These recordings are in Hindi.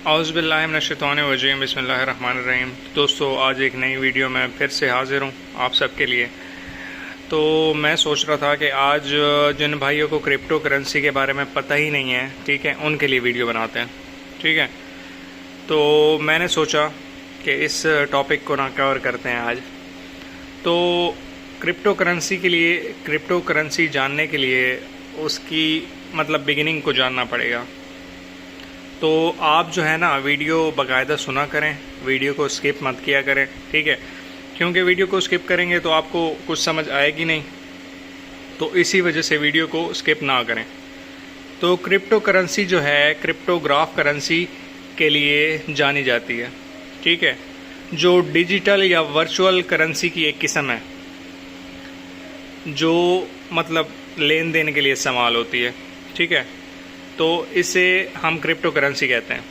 औज़ुबिल्लाहिमिनश्शैतानिर्रजीम बिस्मिल्लाहिर्रहमानिर्रहीम। दोस्तों, आज एक नई वीडियो में फिर से हाज़िर हूँ आप सबके लिए। तो मैं सोच रहा था कि आज जिन भाइयों को क्रिप्टो करेंसी के बारे में पता ही नहीं है, ठीक है, उनके लिए वीडियो बनाते हैं। ठीक है, तो मैंने सोचा कि इस टॉपिक को ना कवर करते हैं आज। तो क्रिप्टो करेंसी के लिए, क्रिप्टो करेंसी जानने के लिए उसकी बिगिनिंग को जानना पड़ेगा। तो आप जो है ना, वीडियो बाकायदा सुना करें, वीडियो को स्किप मत किया करें, ठीक है, क्योंकि वीडियो को स्किप करेंगे तो आपको कुछ समझ आएगी नहीं, तो इसी वजह से वीडियो को स्किप ना करें। तो क्रिप्टो करेंसी जो है, क्रिप्टोग्राफ करेंसी के लिए जानी जाती है, ठीक है, जो डिजिटल या वर्चुअल करेंसी की एक किस्म है, जो लेन देन के लिए इस्तेमाल होती है, ठीक है। तो इसे हम क्रिप्टो करेंसी कहते हैं।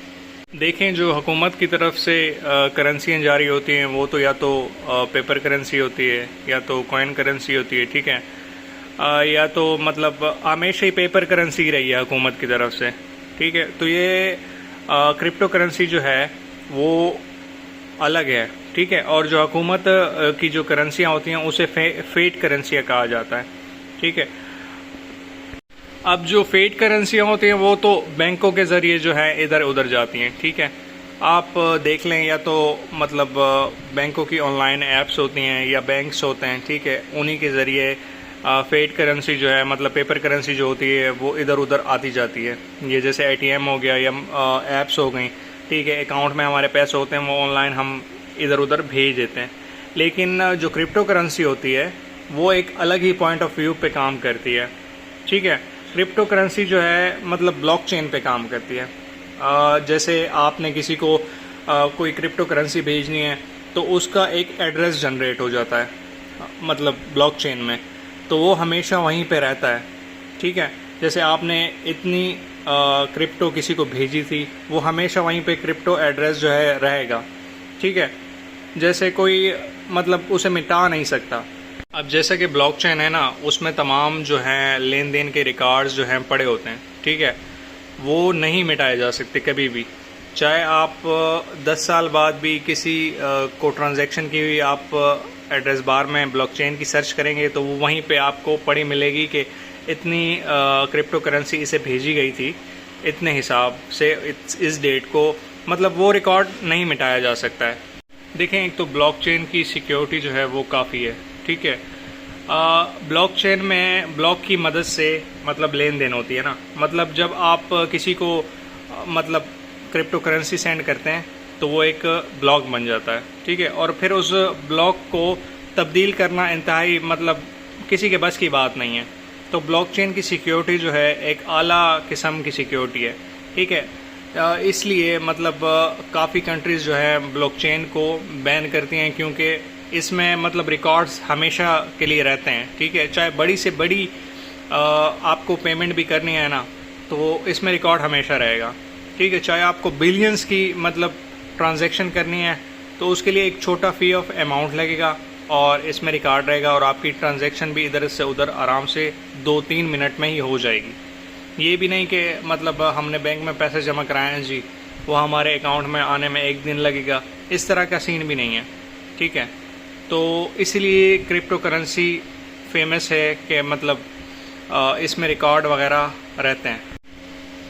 देखें, जो हुकूमत की तरफ से करेंसियाँ जारी होती हैं वो तो या तो पेपर करेंसी होती है या तो कॉइन करेंसी होती है, ठीक है, या तो हमेशा ही पेपर करेंसी रही है हुकूमत की तरफ से, ठीक है। तो ये क्रिप्टो करेंसी जो है वो अलग है, ठीक है, और जो हुकूमत की जो करेंसियाँ होती हैं उसे फेट करेंसियाँ कहा जाता है, ठीक है। अब जो फेट करेंसियाँ होती हैं वो तो बैंकों के ज़रिए जो है इधर उधर जाती हैं, ठीक है। आप देख लें, या तो बैंकों की ऑनलाइन ऐप्स होती हैं या बैंक्स होते हैं, ठीक है, उन्हीं के ज़रिए फेट करेंसी जो है पेपर करेंसी जो होती है वो इधर उधर आती जाती है। ये जैसे ATM हो गया या ऐप्स हो गई, ठीक है, अकाउंट में हमारे पैसे होते हैं वो ऑनलाइन हम इधर उधर भेज देते हैं। लेकिन जो क्रिप्टो करेंसी होती है वो एक अलग ही पॉइंट ऑफ व्यू पे काम करती है, ठीक है। क्रिप्टो करेंसी जो है ब्लॉकचेन पे काम करती है। जैसे आपने किसी को कोई क्रिप्टो करेंसी भेजनी है तो उसका एक एड्रेस जनरेट हो जाता है ब्लॉकचेन में, तो वो हमेशा वहीं पे रहता है, ठीक है। जैसे आपने इतनी क्रिप्टो किसी को भेजी थी, वो हमेशा वहीं पे क्रिप्टो एड्रेस जो है रहेगा, ठीक है। जैसे कोई उसे मिटा नहीं सकता। अब जैसा कि ब्लॉकचेन है ना, उसमें तमाम जो हैं लेन देन के रिकॉर्ड्स जो हैं पड़े होते हैं, ठीक है, वो नहीं मिटाए जा सकते कभी भी। चाहे आप 10 साल बाद भी किसी को ट्रांजैक्शन की आप एड्रेस बार में ब्लॉकचेन की सर्च करेंगे तो वो वहीं पे आपको पड़ी मिलेगी कि इतनी क्रिप्टो करेंसी इसे भेजी गई थी इतने हिसाब से इस डेट को, वो रिकॉर्ड नहीं मिटाया जा सकता है। देखें, एक तो ब्लॉकचेन की सिक्योरिटी जो है वो काफ़ी है, ठीक है। ब्लॉकचेन में ब्लॉक की मदद से लेन देन होती है ना, जब आप किसी को क्रिप्टो करेंसी सेंड करते हैं तो वो एक ब्लॉक बन जाता है, ठीक है, और फिर उस ब्लॉक को तब्दील करना इंतहाई किसी के बस की बात नहीं है। तो ब्लॉकचेन की सिक्योरिटी जो है एक आला किस्म की सिक्योरिटी है, ठीक है। इसलिए काफ़ी कंट्रीज़ जो है ब्लॉकचेन को बैन करती हैं, क्योंकि इसमें रिकॉर्ड्स हमेशा के लिए रहते हैं, ठीक है। चाहे बड़ी से बड़ी आपको पेमेंट भी करनी है ना, तो इसमें रिकॉर्ड हमेशा रहेगा, ठीक है। चाहे आपको बिलियंस की ट्रांजैक्शन करनी है तो उसके लिए एक छोटा फ़ी ऑफ अमाउंट लगेगा और इसमें रिकॉर्ड रहेगा, और आपकी ट्रांजैक्शन भी इधर से उधर आराम से 2-3 मिनट में ही हो जाएगी। ये भी नहीं कि हमने बैंक में पैसे जमा कराए हैं जी, वो हमारे अकाउंट में आने में 1 दिन लगेगा, इस तरह का सीन भी नहीं है, ठीक है। तो इसलिए क्रिप्टो करेंसी फेमस है कि इसमें रिकॉर्ड वगैरह रहते हैं।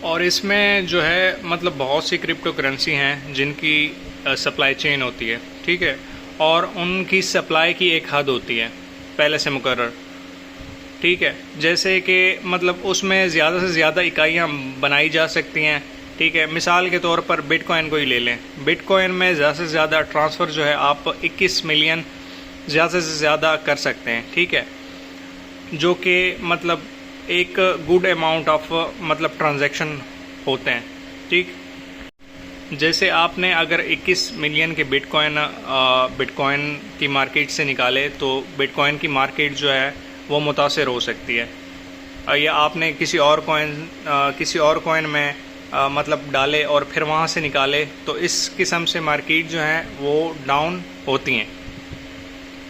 और इसमें जो है बहुत सी क्रिप्टो करेंसी हैं जिनकी सप्लाई चेन होती है, ठीक है, और उनकी सप्लाई की एक हद होती है पहले से मुकर्रर, ठीक है। जैसे कि उसमें ज़्यादा से ज़्यादा इकाइयाँ बनाई जा सकती हैं, ठीक है। मिसाल के तौर पर बिटकॉइन को ही ले लें। बिटकॉइन में ज़्यादा से ज़्यादा ट्रांसफ़र जो है आप 21 मिलियन ज़्यादा से ज़्यादा कर सकते हैं, ठीक है, जो कि एक गुड अमाउंट ऑफ ट्रांजैक्शन होते हैं, ठीक। जैसे आपने अगर 21 मिलियन के बिटकॉइन की मार्केट से निकाले तो बिटकॉइन की मार्केट जो है वो मुतासिर हो सकती है, या आपने किसी और कॉइन में डाले और फिर वहाँ से निकाले तो इस किस्म से मार्केट जो है वो डाउन होती हैं।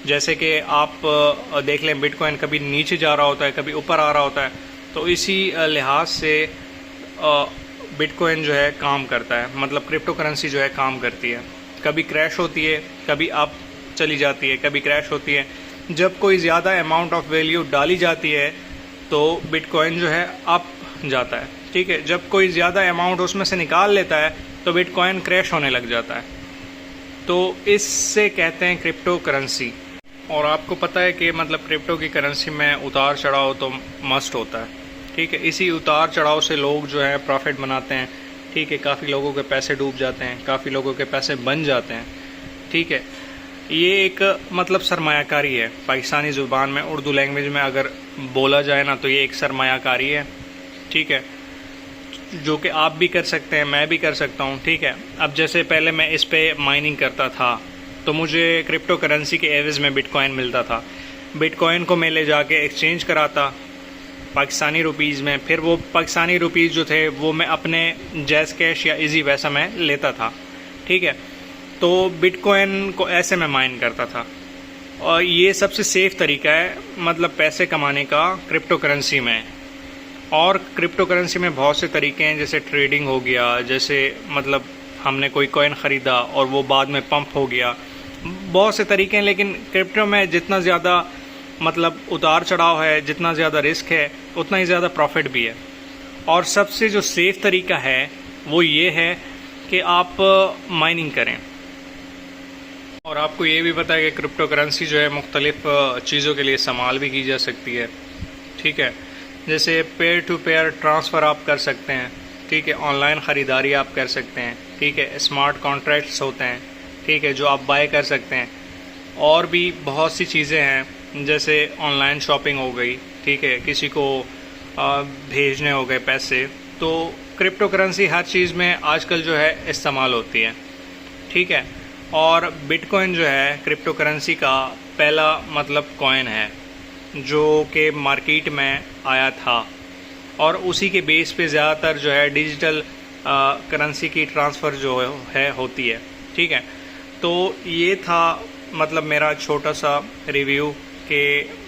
जैसे कि आप देख लें, बिटकॉइन कभी नीचे जा रहा होता है, कभी ऊपर आ रहा होता है, तो इसी लिहाज से बिटकॉइन जो है काम करता है, मतलब क्रिप्टो करेंसी जो है काम करती है। कभी क्रैश होती है, कभी अप चली जाती है, कभी क्रैश होती है। जब कोई ज़्यादा अमाउंट ऑफ वैल्यू डाली जाती है तो बिटकॉइन जो है अप जाता है, ठीक है। जब कोई ज़्यादा अमाउंट उसमें से निकाल लेता है तो बिटकॉइन क्रैश होने लग जाता है। तो इससे कहते हैं क्रिप्टो करेंसी। और आपको पता है कि मतलब क्रिप्टो की करेंसी में उतार चढ़ाव तो मस्ट होता है, ठीक है। इसी उतार चढ़ाव से लोग जो है प्रॉफिट बनाते हैं, ठीक है। काफ़ी लोगों के पैसे डूब जाते हैं, काफ़ी लोगों के पैसे बन जाते हैं, ठीक है। ये एक मतलब सरमायाकारी है। पाकिस्तानी ज़ुबान में, उर्दू लैंग्वेज में अगर बोला जाए ना तो ये एक सरमायाकारी है, ठीक है, जो कि आप भी कर सकते हैं, मैं भी कर सकता हूँ, ठीक है। अब जैसे पहले मैं इस पे माइनिंग करता था तो मुझे क्रिप्टो करेंसी के एवज़ में बिटकॉइन मिलता था। बिटकॉइन को मैं ले जाके एक्सचेंज कराता पाकिस्तानी रुपीज़ में, फिर वो पाकिस्तानी रुपीज़ जो थे वो मैं अपने जैज़ कैश या इजी वैसा मैं लेता था, ठीक है। तो बिटकॉइन को ऐसे मैं माइन करता था। और ये सबसे सेफ़ तरीका है मतलब पैसे कमाने का क्रिप्टो करेंसी में। और क्रिप्टो करेंसी में बहुत से तरीके हैं, जैसे ट्रेडिंग हो गया, जैसे मतलब हमने कोई कॉइन ख़रीदा और वो बाद में पंप हो गया, बहुत से तरीके हैं। लेकिन क्रिप्टो में जितना ज़्यादा मतलब उतार चढ़ाव है, जितना ज़्यादा रिस्क है, उतना ही ज़्यादा प्रॉफिट भी है। और सबसे जो सेफ़ तरीका है वो ये है कि आप माइनिंग करें। और आपको ये भी पता है कि क्रिप्टो करेंसी जो है मुख्तलिफ़ चीज़ों के लिए इस्तेमाल भी की जा सकती है, ठीक है। जैसे पेयर टू पेयर ट्रांसफ़र आप कर सकते हैं, ठीक है। ऑनलाइन ख़रीदारी आप कर सकते हैं, ठीक है। स्मार्ट कॉन्ट्रैक्ट्स होते हैं, ठीक है, जो आप बाय कर सकते हैं। और भी बहुत सी चीज़ें हैं, जैसे ऑनलाइन शॉपिंग हो गई, ठीक है, किसी को भेजने हो गए पैसे। तो क्रिप्टो करेंसी हर चीज़ में आजकल जो है इस्तेमाल होती है, ठीक है। और बिटकॉइन जो है क्रिप्टो करेंसी का पहला मतलब कॉइन है जो कि मार्केट में आया था, और उसी के बेस पे ज़्यादातर जो है डिजिटल करेंसी की ट्रांसफ़र जो है होती है, ठीक है। तो ये था मतलब मेरा छोटा सा रिव्यू के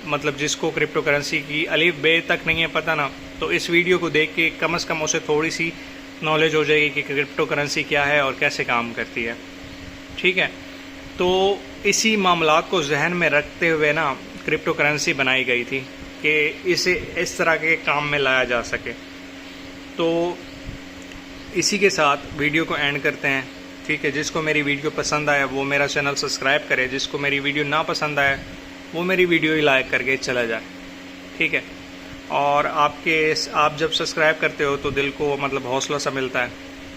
मतलब जिसको क्रिप्टो करेंसी की अलिफ बे तक नहीं है पता ना, तो इस वीडियो को देख के कम से कम उसे थोड़ी सी नॉलेज हो जाएगी कि क्रिप्टो करेंसी क्या है और कैसे काम करती है, ठीक है। तो इसी मामलात को जहन में रखते हुए ना क्रिप्टो करेंसी बनाई गई थी कि इसे इस तरह के काम में लाया जा सके। तो इसी के साथ वीडियो को एंड करते हैं, ठीक है। जिसको मेरी वीडियो पसंद आया वो मेरा चैनल सब्सक्राइब करे, जिसको मेरी वीडियो ना पसंद आए वो मेरी वीडियो ही लाइक करके चला जाए, ठीक है। और आप जब सब्सक्राइब करते हो तो दिल को मतलब हौसला सा मिलता है,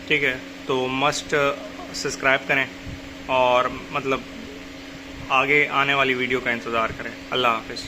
ठीक है। तो मस्ट सब्सक्राइब करें और मतलब आगे आने वाली वीडियो का इंतज़ार करें। अल्लाह हाफ़िज़।